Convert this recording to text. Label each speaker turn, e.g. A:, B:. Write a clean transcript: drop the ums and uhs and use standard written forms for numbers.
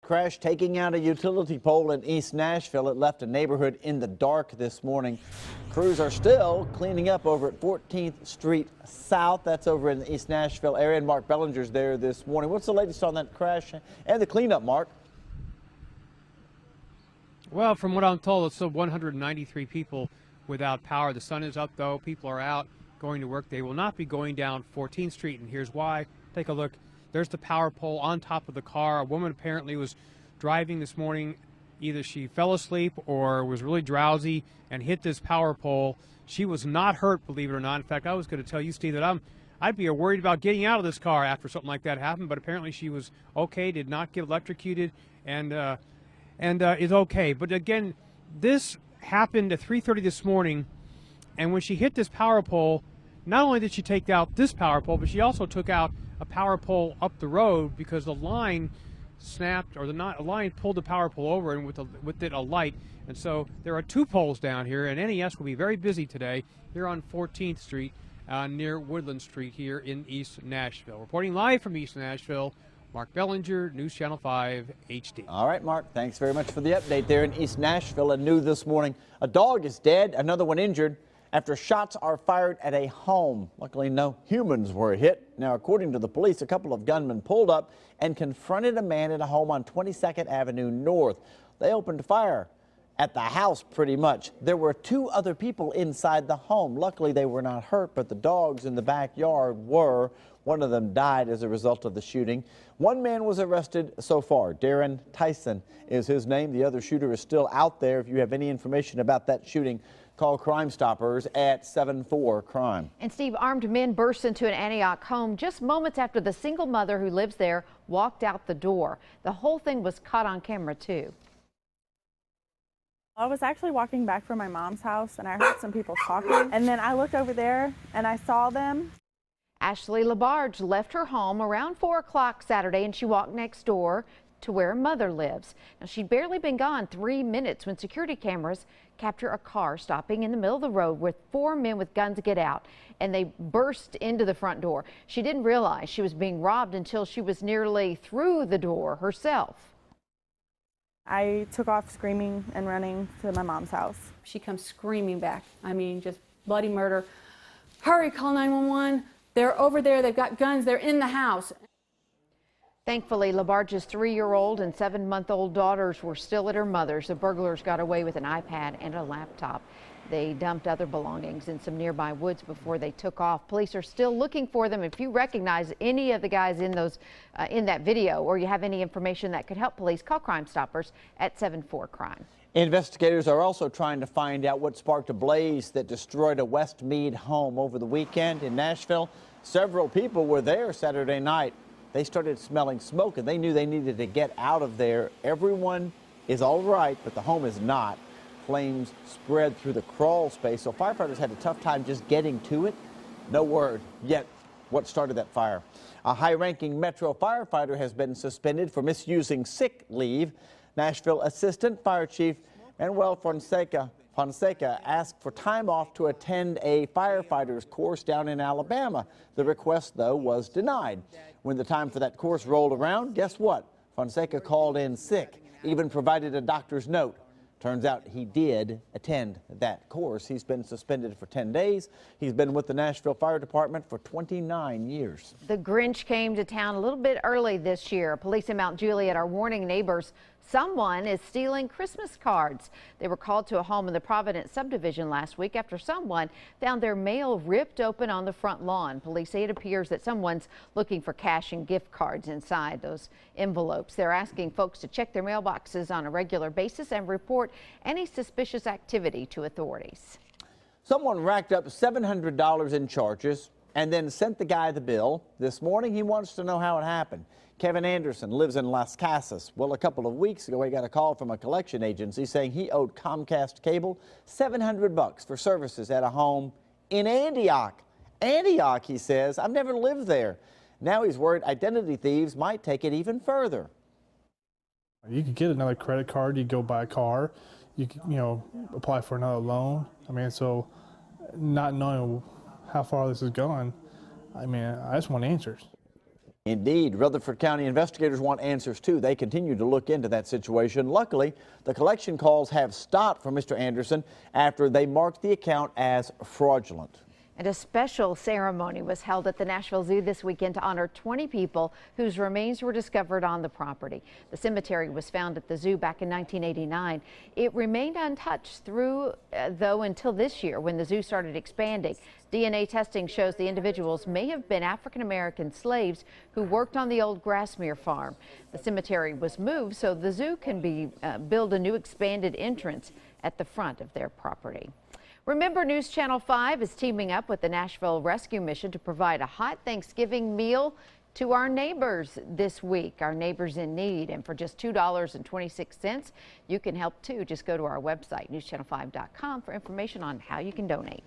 A: crash taking out a utility pole in East Nashville. It left a neighborhood in the dark this morning. Crews are still cleaning up over at 14th Street South. That's over in the East Nashville area. And Mark Bellinger's there this morning. What's the latest on that crash and the cleanup, Mark?
B: Well, from what I'm told, it's still 193 people without power. The sun is up, though. People are out going to work. They will not be going down 14th Street, and here's why. Take a look. There's the power pole on top of the car. A woman apparently was driving this morning. Either she fell asleep or was really drowsy and hit this power pole. She was not hurt, believe it or not. In fact, I was going to tell you, Steve, that I'd be worried about getting out of this car after something like that happened, but apparently she was okay, did not get electrocuted, and is okay. But again, this happened at 3:30 this morning, and when she hit this power pole, not only did she take out this power pole, but she also took out a power pole up the road because the line snapped, or a line pulled the power pole over, and with it a light. And so there are two poles down here, and NES will be very busy today here on 14th Street near Woodland Street here in East Nashville. Reporting live from East Nashville, Mark Bellinger, News Channel 5 HD.
A: All right, Mark, thanks very much for the update there in East Nashville. And new this morning, a dog is dead, another one injured after shots are fired at a home. Luckily, no humans were hit. Now, according to the police, a couple of gunmen pulled up and confronted a man at a home on 22nd Avenue North. They opened fire at the house pretty much. There were two other people inside the home. Luckily, they were not hurt, but the dogs in the backyard were. One of them died as a result of the shooting. One man was arrested so far. Darren Tyson is his name. The other shooter is still out there. If you have any information about that shooting, call Crime Stoppers at 74-CRIME.
C: And Steve, armed men burst into an Antioch home just moments after the single mother who lives there walked out the door. The whole thing was caught on camera, too.
D: I was actually walking back from my mom's house, and I heard some people talking, and then I looked over there and I saw them.
C: Ashley Labarge left her home around 4 o'clock Saturday, and she walked next door to where her mother lives. Now, she'd barely been gone 3 minutes when security cameras capture a car stopping in the middle of the road with 4 men with guns get out, and they burst into the front door. She didn't realize she was being robbed until she was nearly through the door herself.
D: I took off screaming and running to my mom's house.
E: She comes screaming back. I mean, just bloody murder. Hurry, call 911. They're over there. They've got guns. They're in the house.
C: Thankfully, Labarge's 3-year-old and 7-month-old daughters were still at her mother's. The burglars got away with an iPad and a laptop. They dumped other belongings in some nearby woods before they took off. Police are still looking for them. If you recognize any of the guys in in that video, or you have any information that could help police, call Crime Stoppers at 74-CRIME.
A: Investigators are also trying to find out what sparked a blaze that destroyed a Westmead home over the weekend in Nashville. Several people were there Saturday night. They started smelling smoke, and they knew they needed to get out of there. Everyone is all right, but the home is not. Flames spread through the crawl space, so firefighters had a tough time just getting to it. No word yet what started that fire. A high-ranking Metro firefighter has been suspended for misusing sick leave. Nashville Assistant Fire Chief Manuel Fonseca asked for time off to attend a firefighter's course down in Alabama. The request, though, was denied. When the time for that course rolled around, guess what? Fonseca called in sick, even provided a doctor's note. Turns out he did attend that course. He's been suspended for 10 days. He's been with the Nashville Fire Department for 29 years.
C: The Grinch came to town a little bit early this year. Police in Mount Juliet are warning neighbors someone is stealing Christmas cards. They were called to a home in the Providence subdivision last week after someone found their mail ripped open on the front lawn. Police say it appears that someone's looking for cash and gift cards inside those envelopes. They're asking folks to check their mailboxes on a regular basis and report any suspicious activity to authorities.
A: Someone racked up $700 in charges and then sent the guy the bill. This morning, he wants to know how it happened. Kevin Anderson lives in Las Casas. Well, a couple of weeks ago, he got a call from a collection agency saying he owed Comcast Cable $700 for services at a home in Antioch. Antioch, he says. I've never lived there. Now he's worried identity thieves might take it even further.
F: You could get another credit card, you go buy a car, you could, apply for another loan. I mean, so not knowing how far this is going, I mean, I just want answers.
A: Indeed, Rutherford County investigators want answers too. They continue to look into that situation. Luckily, the collection calls have stopped for Mr. Anderson after they marked the account as fraudulent.
C: And a special ceremony was held at the Nashville Zoo this weekend to honor 20 people whose remains were discovered on the property. The cemetery was found at the zoo back in 1989. It remained untouched though until this year when the zoo started expanding. DNA testing shows the individuals may have been African-American slaves who worked on the old Grassmere farm. The cemetery was moved so the zoo can build a new expanded entrance at the front of their property. Remember, News Channel 5 is teaming up with the Nashville Rescue Mission to provide a hot Thanksgiving meal to our neighbors this week, our neighbors in need. And for just $2.26, you can help too. Just go to our website, newschannel5.com, for information on how you can donate.